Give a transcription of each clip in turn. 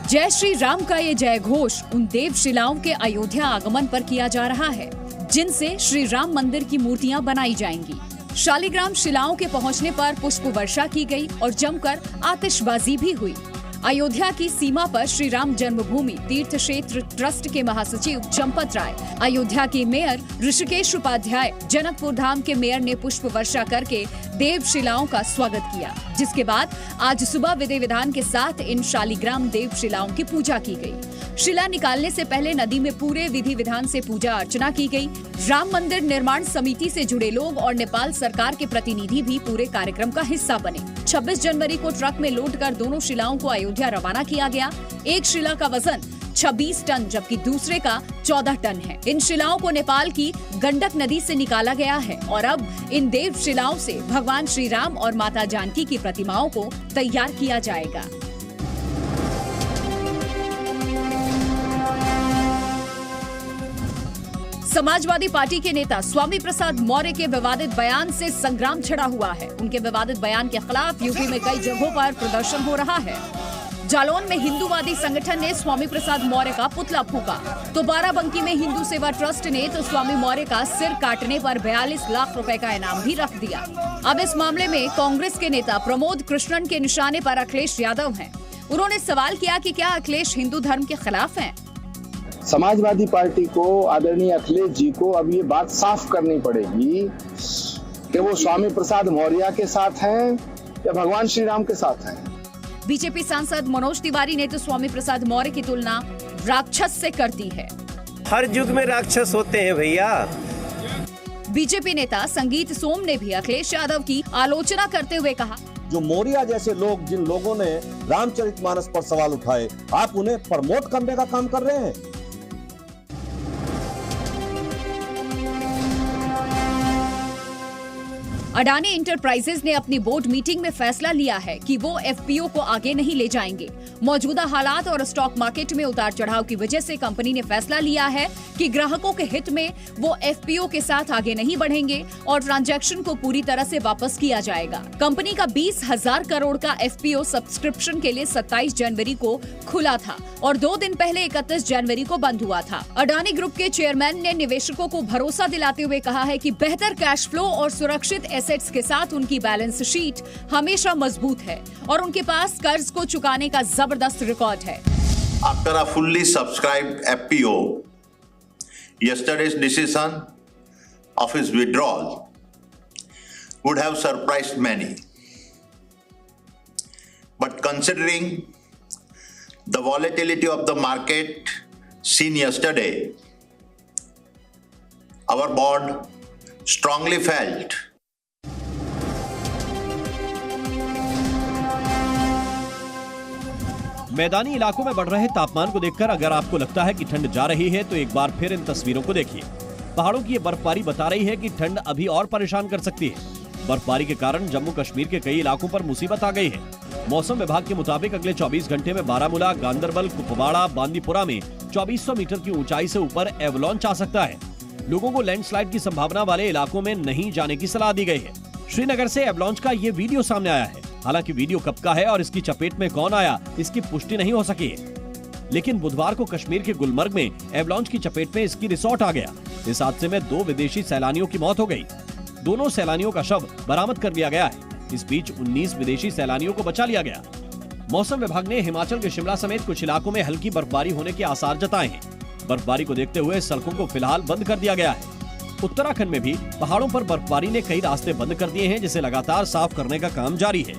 जय श्री राम का ये जय घोष उन देव शिलाओं के अयोध्या आगमन पर किया जा रहा है, जिनसे श्री राम मंदिर की मूर्तियां बनाई जाएंगी। शालिग्राम शिलाओं के पहुंचने पर पुष्प वर्षा की गई और जमकर आतिशबाजी भी हुई। अयोध्या की सीमा पर श्री राम जन्मभूमि तीर्थ क्षेत्र ट्रस्ट के महासचिव चंपत राय, अयोध्या के मेयर ऋषिकेश उपाध्याय, जनकपुर धाम के मेयर ने पुष्प वर्षा करके देव शिलाओं का स्वागत किया, जिसके बाद आज सुबह विधि विधान के साथ इन शालिग्राम देव शिलाओं की पूजा की गई। शिला निकालने से पहले नदी में पूरे विधि विधान से पूजा अर्चना की गई। राम मंदिर निर्माण समिति से जुड़े लोग और नेपाल सरकार के प्रतिनिधि भी पूरे कार्यक्रम का हिस्सा बने। 26 जनवरी को ट्रक में लोड कर दोनों शिलाओं को अयोध्या रवाना किया गया। एक शिला का वजन 26 टन जबकि दूसरे का 14 टन है। इन शिलाओं को नेपाल की गंडक नदी से निकाला गया है और अब इन देव शिलाओं से भगवान श्री राम और माता जानकी की प्रतिमाओं को तैयार किया जाएगा। समाजवादी पार्टी के नेता स्वामी प्रसाद मौर्य के विवादित बयान से संग्राम छिड़ा हुआ है। उनके विवादित बयान के खिलाफ यूपी में कई जगहों पर प्रदर्शन हो रहा है। जालौन में हिंदूवादी संगठन ने स्वामी प्रसाद मौर्य का पुतला फूंका, तो बाराबंकी में हिंदू सेवा ट्रस्ट ने तो स्वामी मौर्य का सिर काटने पर 42 लाख रुपए का इनाम भी रख दिया। अब इस मामले में कांग्रेस के नेता प्रमोद कृष्णन के निशाने पर अखिलेश यादव हैं। उन्होंने सवाल किया कि क्या अखिलेश हिंदू धर्म के खिलाफ हैं? समाजवादी पार्टी को, आदरणीय अखिलेश जी को अब ये बात साफ करनी पड़ेगी कि वो स्वामी प्रसाद मौर्य के साथ हैं या भगवान श्री राम के साथ हैं। बीजेपी सांसद मनोज तिवारी ने तो स्वामी प्रसाद मौर्य की तुलना राक्षस से कर दी है। हर युग में राक्षस होते हैं भैया। बीजेपी नेता संगीत सोम ने भी अखिलेश यादव की आलोचना करते हुए कहा, जो मौर्य जैसे लोग, जिन लोगों ने रामचरितमानस पर सवाल उठाए, आप उन्हें प्रमोट करने का काम कर रहे हैं। अडानी इंटरप्राइजेज ने अपनी बोर्ड मीटिंग में फैसला लिया है कि वो एफपीओ को आगे नहीं ले जाएंगे। मौजूदा हालात और स्टॉक मार्केट में उतार चढ़ाव की वजह से कंपनी ने फैसला लिया है कि ग्राहकों के हित में वो एफपीओ के साथ आगे नहीं बढ़ेंगे और ट्रांजैक्शन को पूरी तरह से वापस किया जाएगा। कंपनी का 20,000 करोड़ का एफपीओ सब्सक्रिप्शन के लिए 27 जनवरी को खुला था और 2 दिन पहले 31 जनवरी को बंद हुआ था। अडानी ग्रुप के चेयरमैन ने निवेशकों को भरोसा दिलाते हुए कहा है कि बेहतर कैश फ्लो और सुरक्षित एसेट्स के साथ उनकी बैलेंस शीट हमेशा मजबूत है और उनके पास कर्ज को चुकाने का जबरदस्त रिकॉर्ड है। After a fully subscribed FPO, yesterday's decision of his withdrawal would have surprised many. But considering the volatility of the market seen yesterday, our board strongly felt मैदानी इलाकों में बढ़ रहे तापमान को देखकर अगर आपको लगता है कि ठंड जा रही है तो एक बार फिर इन तस्वीरों को देखिए। पहाड़ों की ये बर्फबारी बता रही है कि ठंड अभी और परेशान कर सकती है। बर्फबारी के कारण जम्मू कश्मीर के कई इलाकों पर मुसीबत आ गई है। मौसम विभाग के मुताबिक अगले 24 घंटे में बारामूला, गांदरबल, कुपवाड़ा, बांदीपुरा में 2400 मीटर की ऊंचाई से ऊपर एवलांच आ सकता है। लोगों को लैंडस्लाइड की संभावना वाले इलाकों में नहीं जाने की सलाह दी गई है। श्रीनगर से एवलांच का ये वीडियो सामने आया है। हालांकि वीडियो कब का है और इसकी चपेट में कौन आया, इसकी पुष्टि नहीं हो सकी है। लेकिन बुधवार को कश्मीर के गुलमर्ग में एवलांच की चपेट में इसकी रिसोर्ट आ गया। इस हादसे में 2 विदेशी सैलानियों की मौत हो गई। दोनों सैलानियों का शव बरामद कर लिया गया है। इस बीच 19 विदेशी सैलानियों को बचा लिया गया। मौसम विभाग ने हिमाचल के शिमला समेत कुछ इलाकों में हल्की बर्फबारी होने के आसार जताए हैं। बर्फबारी को देखते हुए सड़कों को फिलहाल बंद कर दिया गया है। उत्तराखंड में भी पहाड़ों पर बर्फबारी ने कई रास्ते बंद कर दिए हैं, जिसे लगातार साफ करने का काम जारी है।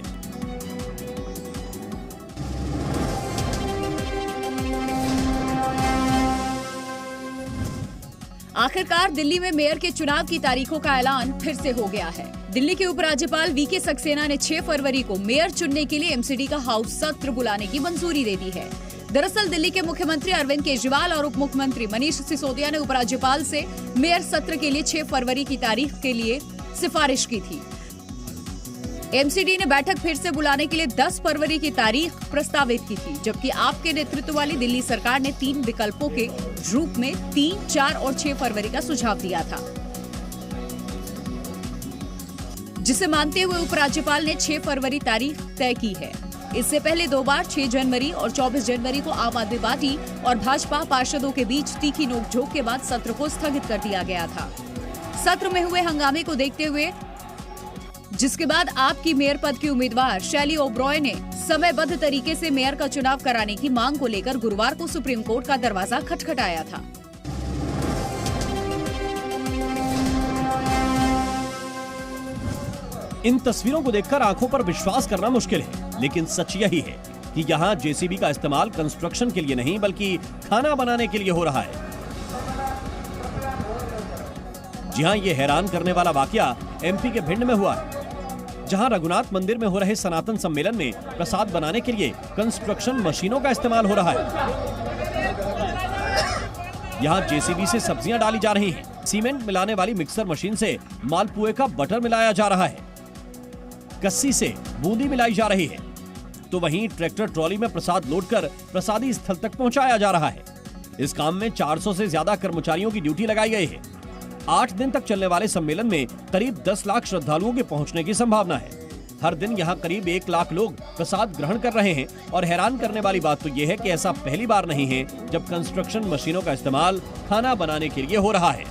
आखिरकार दिल्ली में मेयर के चुनाव की तारीखों का ऐलान फिर से हो गया है। दिल्ली के उपराज्यपाल वीके सक्सेना ने 6 फरवरी को मेयर चुनने के लिए एमसीडी का हाउस सत्र बुलाने की मंजूरी दे दी है। दरअसल दिल्ली के मुख्यमंत्री अरविंद केजरीवाल और उप मुख्यमंत्री मनीष सिसोदिया ने उपराज्यपाल से मेयर सत्र के लिए 6 फरवरी की तारीख के लिए सिफारिश की थी। एमसीडी ने बैठक फिर से बुलाने के लिए 10 फरवरी की तारीख प्रस्तावित की थी, जबकि आपके नेतृत्व वाली दिल्ली सरकार ने 3 विकल्पों के रूप में 3, 4 और 6 फरवरी का सुझाव दिया था, जिसे मानते हुए उपराज्यपाल ने 6 फरवरी तारीख तय की है। इससे पहले 2 बार 6 जनवरी और 24 जनवरी को आम आदमी पार्टी और भाजपा पार्षदों के बीच तीखी नोकझोंक के बाद सत्र को स्थगित कर दिया गया था। सत्र में हुए हंगामे को देखते हुए जिसके बाद आपकी मेयर पद की उम्मीदवार शैली ओब्रॉय ने समयबद्ध तरीके से मेयर का चुनाव कराने की मांग को लेकर गुरुवार को सुप्रीम कोर्ट का दरवाजा खटखटाया था। इन तस्वीरों को देखकर आंखों पर विश्वास करना मुश्किल है, लेकिन सच यही है कि यहाँ जेसीबी का इस्तेमाल कंस्ट्रक्शन के लिए नहीं बल्कि खाना बनाने के लिए हो रहा है। जी हाँ, ये हैरान करने वाला वाकया एमपी के भिंड में हुआ है, जहां रघुनाथ मंदिर में हो रहे सनातन सम्मेलन में प्रसाद बनाने के लिए कंस्ट्रक्शन मशीनों का इस्तेमाल हो रहा है। यहां जेसीबी से सब्जियां डाली जा रही हैं, सीमेंट मिलाने वाली मिक्सर मशीन से मालपुए का बटर मिलाया जा रहा है, कस्सी से बूंदी मिलाई जा रही है, तो वहीं ट्रैक्टर ट्रॉली में प्रसाद लोड कर प्रसादी स्थल तक पहुंचाया जा रहा है। इस काम में 400 से ज्यादा कर्मचारियों की ड्यूटी लगाई गई है। 8 दिन तक चलने वाले सम्मेलन में करीब 10 लाख श्रद्धालुओं के पहुंचने की संभावना है। हर दिन यहां करीब 1 लाख लोग प्रसाद ग्रहण कर रहे हैं और हैरान करने वाली बात तो यह है कि ऐसा पहली बार नहीं है जब कंस्ट्रक्शन मशीनों का इस्तेमाल खाना बनाने के लिए हो रहा है।